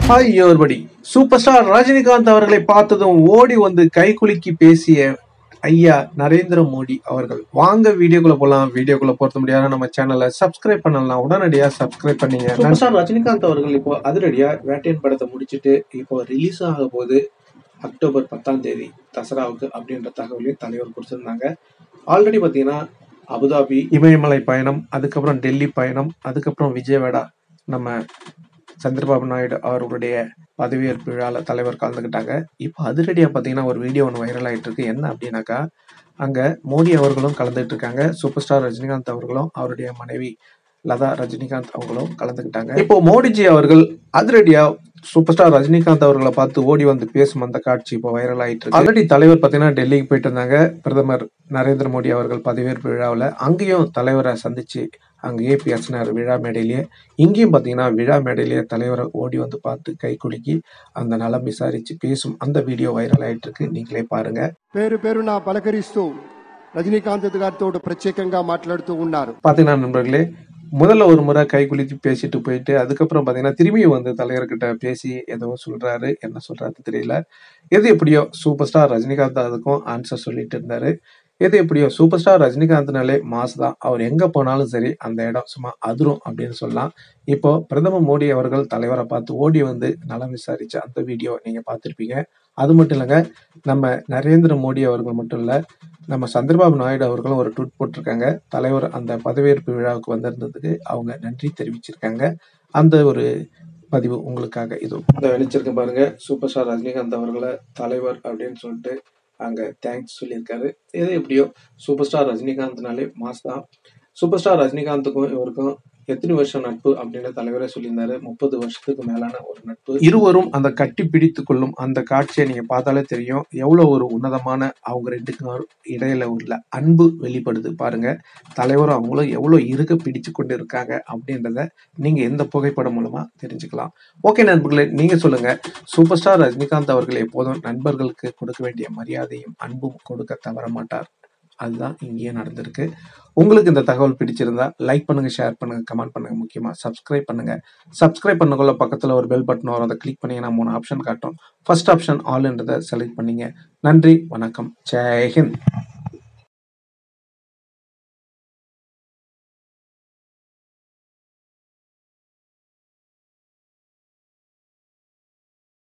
Hi everybody. Super star Rajinikanth அவர்களை பார்த்ததும் ஓடி வந்து கைகுலுக்கி பேசிய ஐயா நரேந்திர மோடி அவர்கள். வாங்க வீடியோக்குள்ள போலாம். வீடியோக்குள்ள போறது முடியாத நம்ம சேனலை சப்ஸ்கிரைப் பண்ணலாம். உடனடியா சப்ஸ்கிரைப் பண்ணீங்க. சூப்பர் ஸ்டார் ரஜினிகாந்த் அவர்கள் இப்போ அதிரடியா வேட்டையன் படத்தை முடிச்சுட்டு இப்போ ரிலீஸ் ஆக போது அக்டோபர் 10ஆம் தேதி தசராவுக்கு அப்படின்ற தகவலையும் தலைவர் கொடுத்திருந்தாங்க. ஆல்ரெடி பாத்தீங்கன்னா அபுதாபி இமயமலை பயணம், அதுக்கப்புறம் டெல்லி பயணம், அதுக்கப்புறம் விஜயவாடா நம்ம சந்திரபாபு நாயுடு அவர்களுடைய பதவியேற்பு விழாவில் தலைவர் கலந்துக்கிட்டாங்க. இப்போ அதிரடியா பார்த்தீங்கன்னா ஒரு வீடியோ ஒன்று வைரல் ஆகிட்டு இருக்கு. என்ன அப்படின்னாக்கா, அங்கே மோடி அவர்களும் கலந்துட்டு இருக்காங்க. சூப்பர் ஸ்டார் ரஜினிகாந்த் அவர்களும் அவருடைய மனைவி லதா ரஜினிகாந்த் அவங்களும் கலந்துக்கிட்டாங்க. இப்போ மோடிஜி அவர்கள் அதிரடியா சூப்பர் ஸ்டார் ரஜினிகாந்த் அவர்களை பார்த்து ஓடி வந்து பேசும் அந்த காட்சி இப்போ வைரல் ஆகிட்டு இருக்கு. ஆல்ரெடி தலைவர் பார்த்தீங்கன்னா டெல்லிக்கு போயிட்டு இருந்தாங்க. பிரதமர் நரேந்திர மோடி அவர்கள் பதவியேற்பு விழாவில் அங்கேயும் தலைவரை சந்திச்சு அங்கேயே பேசினார் விழா மேடையிலேயே. இங்கேயும் பார்த்தீங்கன்னா விழா மேடையிலேயே தலைவரை ஓடி வந்து பார்த்து கை குலுக்கி அந்த நலம் விசாரிச்சு பேசும் அந்த வீடியோ வைரல் ஆயிட்டு இருக்கு. நீங்களே பாருங்க. పేరు నా పలకరిస్తూ రజనీకాంత్ గారితో ప్రత్యేకంగా మాట్లాడుతూ ఉన్నారు. பாத்தீங்கன்னா நண்பர்களே, முதல்ல ஒரு முறை கை குலுக்கி பேசிட்டு போயிட்டு அதுக்கப்புறம் பாத்தீங்கன்னா திரும்பியும் வந்து தலைவர்கிட்ட பேசி ஏதோ சொல்றாரு. என்ன சொல்றாரு தெரியல. எது எப்படியோ சூப்பர் ஸ்டார் ரஜினிகாந்த் அதுக்கும் ஆன்சர் சொல்லிட்டு இருந்தாரு. எது எப்படியோ சூப்பர் ஸ்டார் ரஜினிகாந்த்னாலே மாஸ் தான். அவர் எங்க போனாலும் சரி அந்த இடம் சும்மா அதிரும் அப்படின்னு சொல்லலாம். இப்போ பிரதமர் மோடி அவர்கள் தலைவரை பார்த்து ஓடி வந்து நலம் விசாரிச்ச அந்த வீடியோ நீங்க பார்த்திருப்பீங்க. அது மட்டும் இல்லைங்க, நம்ம நரேந்திர மோடி அவர்கள் மட்டும் இல்ல, நம்ம சந்திரபாபு நாயுடு அவர்களும் ஒரு ட்வீட் போட்டிருக்காங்க. தலைவர் அந்த பதவியேற்பு விழாவுக்கு வந்திருந்ததுக்கு அவங்க நன்றி தெரிவிச்சிருக்காங்க. அந்த ஒரு பதிவு உங்களுக்காக இதோ இந்த வெளிச்சிருக்க பாருங்க. சூப்பர் ஸ்டார் ரஜினிகாந்த் அவர்களை தலைவர் அப்படின்னு சொல்லிட்டு அங்க தேங்க்ஸ் சொல்லியிருக்காரு. எது எப்படியோ சூப்பர் ஸ்டார் ரஜினிகாந்த்னாலே மாஸ் தான். சூப்பர் ஸ்டார் ரஜினிகாந்துக்கும் இவருக்கும் எத்தனை வருஷம் நட்பு அப்படின்னு தலைவரே சொல்லியிருந்தாரு. 30 வருஷத்துக்கு மேலான ஒரு நட்பு. இருவரும் அந்த கட்டி பிடித்து கொள்ளும் அந்த காட்சியை நீங்க பார்த்தாலே தெரியும் எவ்வளவு ஒரு உன்னதமான அவங்க ரெண்டுக்கும் இடையில உள்ள அன்பு வெளிப்படுது பாருங்க. தலைவரும் அவங்களும் எவ்வளவு இறுக பிடிச்சு கொண்டு இருக்காங்க அப்படின்றத நீங்க எந்த புகைப்படம் மூலமா தெரிஞ்சுக்கலாம். ஓகே நண்பர்களே, நீங்க சொல்லுங்க. சூப்பர் ஸ்டார் ரஜினிகாந்த் அவர்கள் எப்போதும் நண்பர்களுக்கு கொடுக்க வேண்டிய மரியாதையும் அன்பும் கொடுக்க தவற மாட்டார். அதுதான் இங்கேயே நடந்திருக்கு. உங்களுக்கு இந்த தகவல் பிடிச்சிருந்தா லைக் பண்ணுங்க, ஷேர் பண்ணுங்க, கமெண்ட் பண்ணுங்க, முக்கியமா சப்ஸ்கிரைப் பண்ணுங்க. சப்ஸ்கிரைப் பண்ணக்குள்ள பக்கத்துல ஒரு பெல் பட்டன் வரும். அதை கிளிக் பண்ணீங்கன்னா 3 ஆப்ஷன் காட்டும். ஃபர்ஸ்ட் ஆப்ஷன் ஆல்ன்றதை செலக்ட் பண்ணீங்க. நன்றி, வணக்கம், ஜெய் ஹிந்த்.